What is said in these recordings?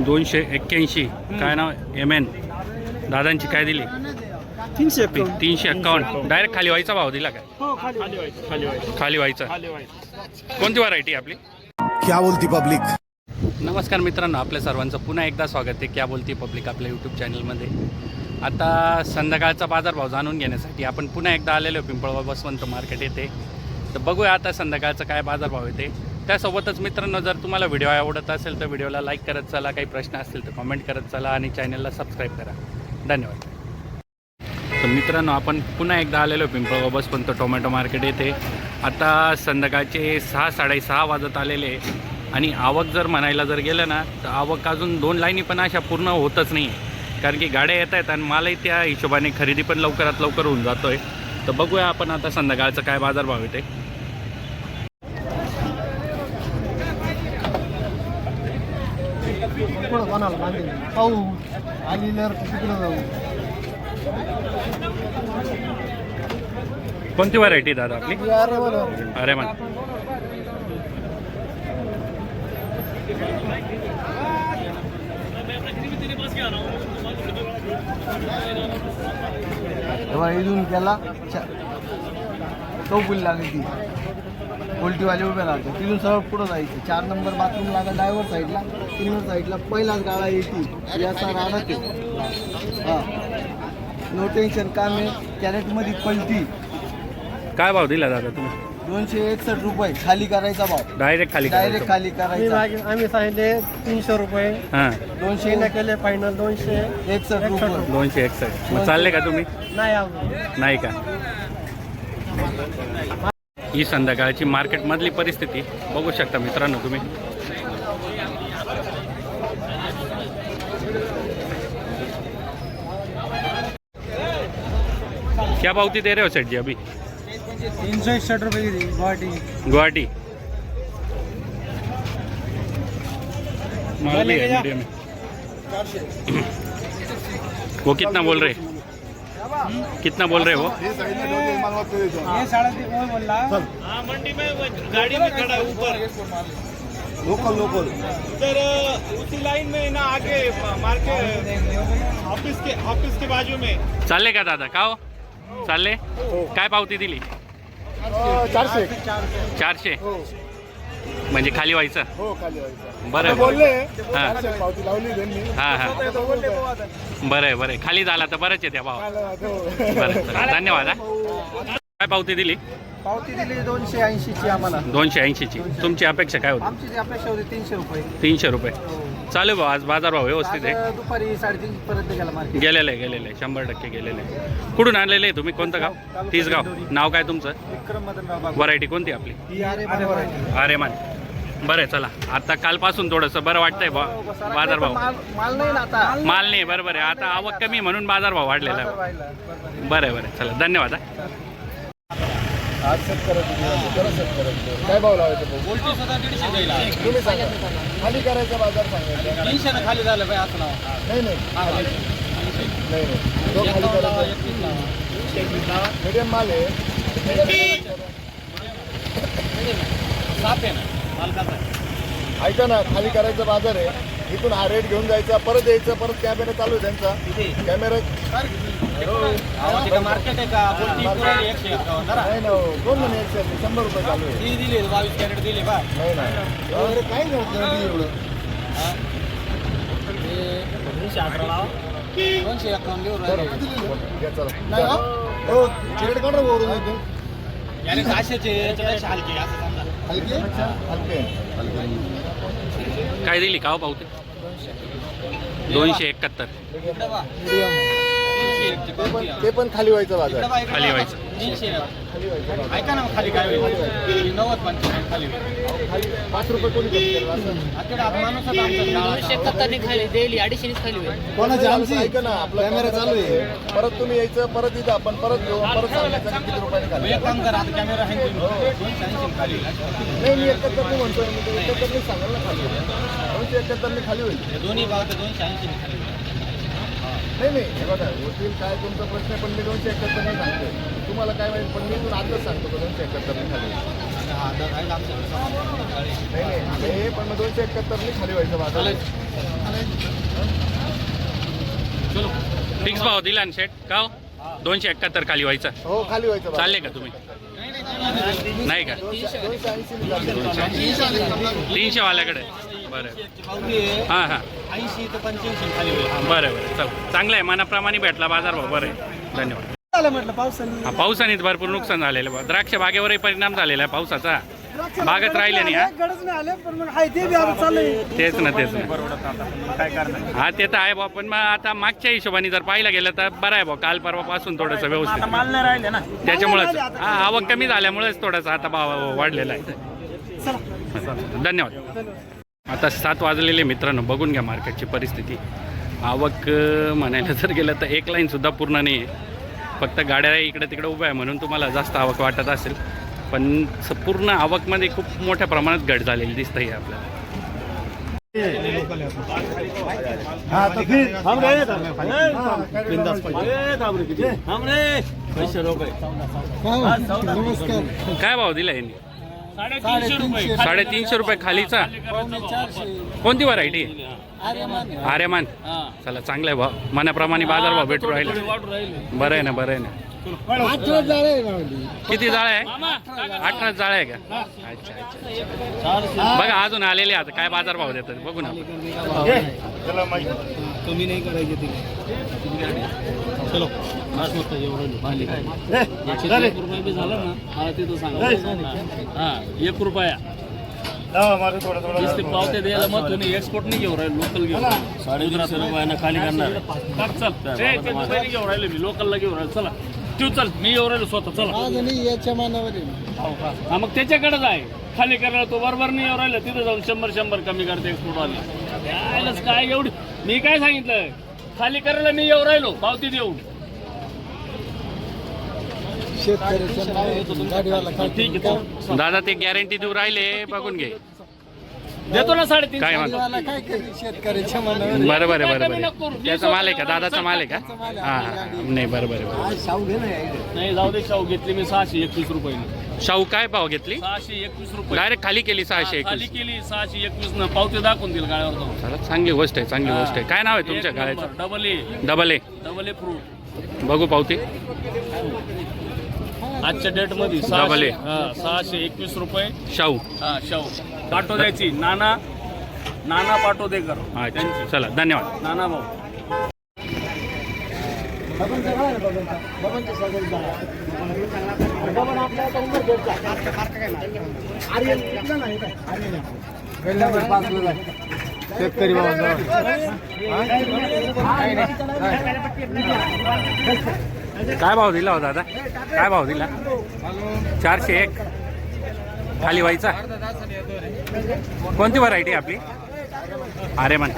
281. काय नाव? MN. दादांची काय दिली? 351. डायरेक्ट खाली व्हायचा भाव दिला काय? खाली व्हायचा. कोणती व्हरायटी आपली? क्या बोलती पब्लिक. नमस्कार मित्रांनो, आपल्या सर्वांचं पुन्हा एकदा स्वागत आहे क्या बोलती पब्लिक आपल्या यूट्यूब चॅनलमध्ये. आता संध्याकाळचा बाजारभाव जाणून घेण्यासाठी आपण पुन्हा एकदा आलेलो पिंपळगाव बसवंत मार्केट येते. तर बघूया आता संध्याकाळचा काय बाजारभाव येते. त्यासोबतच मित्रांनो, जर तुम्हाला व्हिडिओ आवडत असेल तर व्हिडिओला लाईक करत चला, काही प्रश्न असतील तर कमेंट करत चला आणि चॅनलला सबस्क्राईब करा. धन्यवाद. तर मित्रांनो, आपण पुन्हा एकदा आलेलो पिंपळगाव बसवंत टोमॅटो मार्केट येते. आता संध्याकाळचे 6-6:30 वाजत आलेले आणि आवक जर म्हणायला जर गेलं ना तर आवक अजून 2 लाईनी पण अशा पूर्ण होतच नाही, कारण की गाड्या येत आहेत आणि मलाही त्या हिशोबाने खरेदी पण लवकरात लवकर होऊन जातो आहे. तर बघूया आपण आता संध्याकाळचं काय बाजारभाव येते. कोणती व्हरायटी दादा आपली? अरे मन. इथून त्याला चौकुली लागली, ती पोल्ट्रीवाले उभे राहतो, तिथून सरळ पुढं जायचं. 4 नंबर बाथरूम लागला ड्रायव्हर साईडला, 3 साईडला पहिलाच गाळा येते, याचा राहणार. हां, नो टेन्शन. काम आहे. कॅरेटमध्ये पलटी. काय भाव दिला दादा तुम्ही? 261 रुपये खाली करायचा भाव. डायरेक्ट खाली करायचा. आम्ही सांगितले 300 रुपये. हां, 200 न केले फायनल 261 रुपये. 261. मग चालले का तुम्ही? नाही का? ही संध्याकाळची मार्केटमधली परिस्थिती बघू शकता मित्रांनो तुम्ही. क्या भावती दे रहे हो सेठ जी अभी? 361 रुपये की थी गुवाहाटी. माल भी है मीडियम. वो कितना बोल रहे? कितना बोल रहे हो? ये 3.5 बोल रहा। मंडी में गाड़ी में खड़ा है ऊपर लोकल उधर उसी लाइन में ना आगे मार्केट ऑफिस के बाजू में. चालले का दादा? का हो चालले? काय पावती दिली? 400. म्हणजे खाली व्हायचं. बरं बोलले. हां पावती लावली त्यांनी. हां बरं खाली झाला तर बरंच आहे त्या भाव. बरं, धन्यवाद. काय पावती दिली? पावती दिली 280 ची आम्हाला. 280 ची. तुमची अपेक्षा काय होती? आमची जी अपेक्षा होती 300 रुपये. 300 रुपये. चालू भाऊ आज बाजारभाव व्यवस्थित आहे. आज दुपारी 3:30 पर्यंत गेला मार्केट. गेलेलं आहे 100% गेलेलं आहे. कुठून आणलेलं आहे तुम्ही? कोणतं गाव? तीसगाव. नाव काय तुमचं? विक्रम मदनराव. व्हरायटी कोणती आपली? अरे आरेमान. बरं आहे, चला आता कालपासून थोडंसं बरं वाटतंय बाजारभाव. माल नाही ना आता. माल नाही, बरोबर आहे. आता आवक कमी म्हणून बाजारभाव वाढलेला आहे. बरं आहे, चला धन्यवाद. आज काय भाव लावायचं? तुम्ही सांगा. खाली करायचा बाजार सांगायचा. 300 खाली झालं पाहिजे असं नाव. नाही तो खाली करायचा. मीडियम माल आहे. साफ आहे ना माल कसा. ऐका ना, खाली करायचा बाजार आहे. इथून हा रेट घेऊन जायचा, परत यायचं, परत कॅमेरा चालू आहे त्यांचा. कॅमेरा मार्केट आहे का? नाही ना, कोण म्हणे 100 रुपये चालू आहे. दिले 22 कॅरेट दिले बा. नाही ना, काय नव्हतं एवढं. 211 देऊ नाही हो, चिकट काढ वरून इथून. हलके. काय दिली का हो पावती? 271. ते पण खाली व्हायचं बाजार. खाली व्हायचं. 300 ऐका ना, खाली काय होईल? 90-95 खाली होईल. 5 रुपये कोणी कमी केलं असं? आता माणूस आता आमचा 271 खाली दिली, 250 खाली होईल. कोणाची? आमची. ऐका ना, आपला कॅमेरा चालू आहे. परत तुम्ही यायचं, परत इथं आपण परत घेऊ, परत सांगायचं किती रुपयाने खाली. एक काम करा, आता कॅमेरा हँग करून 280 खाली होईल. नाही, मी 71 म्हणतोय. मी 71 सांगाल ना खाली. 271 खाली होईल. दोन्ही भाव 280 खाली होईल. नाही हे बघा, होतील काय तुमचा प्रश्न आहे, पण मी 271 नाही सांगतोय. तुम्हाला काय माहिती, पण मी इथून आताच सांगतो 271 खाली. नाही पण मग 271 खाली व्हायचं बाजार. फिक्स भाव दिला ना शेट का हो? 271 खाली व्हायचा. हो खाली व्हायचं बा. चालले का तुम्ही? नाही का? 300 वाल्याकडे. बरं हां हां 80 ते 85 खाली होईल. बरं चल चांगलं आहे. मनाप्रमाणे भेटला बाजार भाव. बरं आहे, धन्यवाद. झालं म्हटलं पावसाने. हा, पावसानेच भरपूर नुकसान झालेलं बा. द्राक्ष बागेवरही परिणाम झालेला आहे पावसाचा. बागत राहिले नाही. हा गडच नाही आले पण मग हाय ते बी आता चाललंय. तेच ना तेच ना. काय करणार? हा ते तर आहे बा. पण मग आता मागच्या हिशोबाने जर पाहायला गेलं तर बरं आहे बा. काल परवापासून थोडंसं व्यवस्थित माल नाही राहिले ना. त्याच्यामुळेच हा आवक कमी झाल्यामुळेच थोडासा आता भाव वाढलेला आहे. धन्यवाद. आता 7 वाजलेले मित्रांनो, बघून घ्या मार्केटची परिस्थिती. आवक म्हणायला जर गेलं तर एक लाईनसुद्धा पूर्ण नाही आहे. फक्त गाड्या इकडे तिकडे उभ्या आहे म्हणून तुम्हाला जास्त आवक वाटत असेल, पण पूर्ण आवकमध्ये खूप मोठ्या प्रमाणात घट झालेली दिसत आहे आपल्याला. काय भाव दिला यांनी? 350 रुपये खालीचा. कोणती व्हरायटी? आर्यमान. चला चांगलं आहे भाव. मनाप्रमाणे बाजार भाव भेटू राहिले. बरं आहे ना बरं आहे ना. किती जाळ आहे? 18 जाळ आहे का? अच्छा अच्छा. बघा अजून आलेले आता काय बाजार भाव देतात बघू ना. कमी नाही करायचे ते. चलो झालं ना. हा ते तो सांगा. हा 1 रुपया पावते द्यायला मग तुम्ही एक्सपोर्ट नाही घेऊ राहिले, लोकल घेऊ. 350 रुपयानं खाली करणार. चल घेऊ राहिले मी, लोकलला घेऊ राहिले. चला तू चल, मी येऊ राहिलो स्वतः. चला याच्या मानावर हा मग त्याच्याकडेच आहे. खाली करायला तो बरोबर नाही येऊ राहिला. तिथं जाऊन 100 कमी करते एक्सपोर्ट वाले. काय एवढी मी काय सांगितलं, खाली करायला मी येऊ राहिलो पावती देऊन. ठीक आहे दादा ते गॅरंटी देऊ राहिले, बघून घे. देतो ना 350. काय म्हणतो? काय शेतकऱ्याच्या मनावर. बरोबर आहे बरोबर आहे. त्याचा माल आहे का? दादाचा माल आहे का? हां हां नाही बरोबर आहे. नाही जाऊ दे. शाहू घेतली मी 621 रुपये. शाहू काय भाव घेतली? 621 रुपये डायरेक्ट खाली केली. खाली 621. केली 621 न पावती दाखवून दिली गाड्यावर जाऊन. चला चांगली गोष्ट आहे चांगली गोष्ट आहे. काय नाव आहे तुमच्या गाड्याचं? Double A double A fruit. बघू पावती. आजच्या डेट मध्ये डबल ए. 621 रुपये. शाहू. हा शाहू पाठो द्यायची. नाना पाठो दे कर. अच्छा चला धन्यवाद. नाना भाऊ. शेतकरी काय भाव दिला होता दादा? काय भाव दिला? 401 खाली व्हायचा. कोणती व्हरायटी आपली? आर्यमान.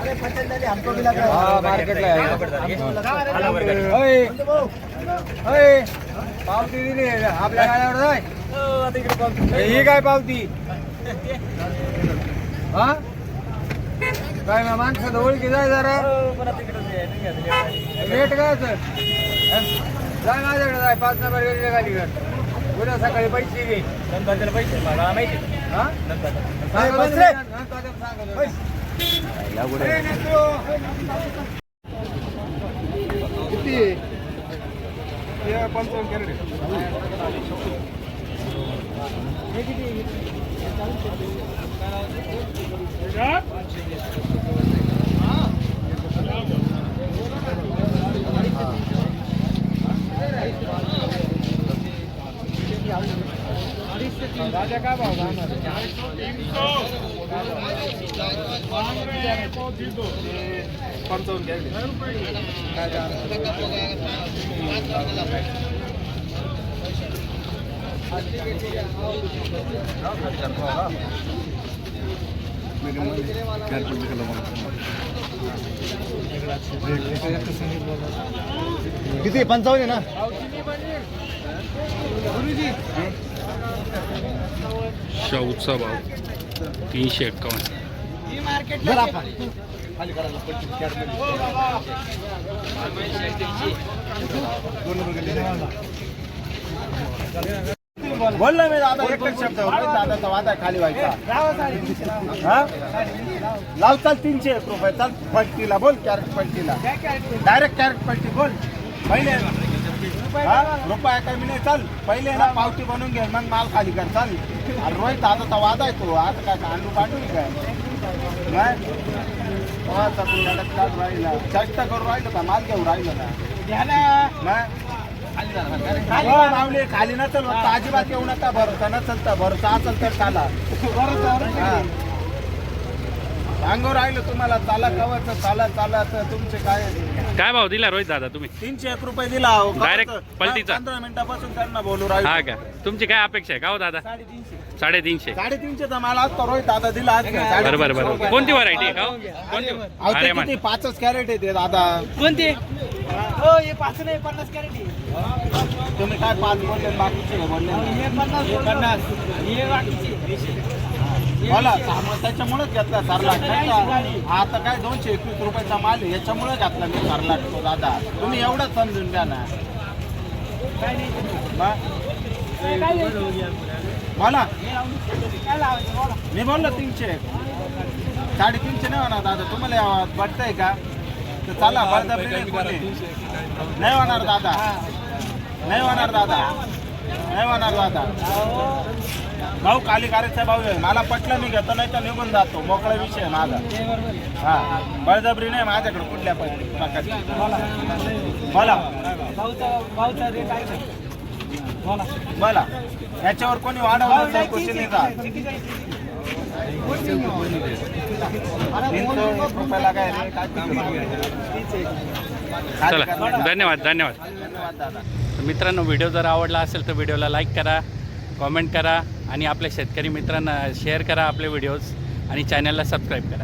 पावती दिली आपल्या गाड्यावर. ही काय पावती? हा काय माणसं ओळखी जाय जरा. रेट काय सर? जाय माझ्याकडे जाय. 5 नंबर गेलेल्या गाडीवर. उद्या सकाळी पैसे घे. नंतर पैसे मला माहिती. हा किती? 55 कॅरेट. राजा काय भाव जाणार? 55 कॅरेट. किती? 55 ना. शाहूचा भाव 351. बोल ना मी दादा एकच शब्द बोल. दादाचा वादा खाली व्हायचा हा लाव चाल 301 रुपये चाल पलटीला बोल कॅरेट पलटीला डायरेक्ट कॅरेट पलटी बोल पहिले हा रुपया कमी नाही चाल पहिले ना पावती बनवून घे मग माल खाली कर चाल अरे रोहित दादाचा वादा आहे तो आता काय कांडू पाठवून काय राहिला चष्ट करून राहिलं का माल घेऊन राहिलं ना मावले खाली नसेल फक्त अजिबात येऊ नका भरोसा नसेल तर भरोसा असेल तर चाला अंगावर राहिलं तुम्हाला चाला कवच चाला चाला तर तुमचे काय भाव दिला रोहित दादा तुम्ही 301 रुपये दिला Direct पलटीचा? 15 मिनिटापासून त्यांना बोलू हा राहिलो का तुमची काय अपेक्षा आहे का हो दादा 350 350चा माल आज रोहित दादा दिला आज बरोबर बरोबर कोणती व्हरायटी आहे का हो? कोणती अरे मान 5च कॅरेट येते दादा कोणते तुम्ही काय 5 बोलले बाकीचे बोलले 50 बोला त्याच्यामुळेच घेतला सरलाट आता काय 221 रुपयाचा माल आहे याच्यामुळे घातला मी सरलाट तो दादा तुम्ही एवढंच समजून घ्या ना बोला मी बोललो 300 350 नाही होणार दादा तुम्हाला वाटतंय का तर चला बळजबरी नाही कोणी नाही होणार दादा नाही होणार दादा नाही होणार दादा भाऊ खाली करायचा भाऊ आहे मला पटलं मी घेतो नाही तर निघून जातो मोकळा विषय आहे माझा हा बळजबरी नाही माझ्याकडे कुठल्या प्रकारची बोला बोला याच्यावर कोणी वाढवलं तर कुठे नाही जात 300 रुपयाला काय रे काय चला धन्यवाद धन्यवाद धन्यवाद दादा तर मित्रांनो व्हिडिओ जर आवडला असेल तर व्हिडिओला लाईक करा कॉमेंट करा आणि आपल्या शेतकरी मित्रांना शेअर करा आपले व्हिडिओज आणि चॅनलला सबस्क्राईब करा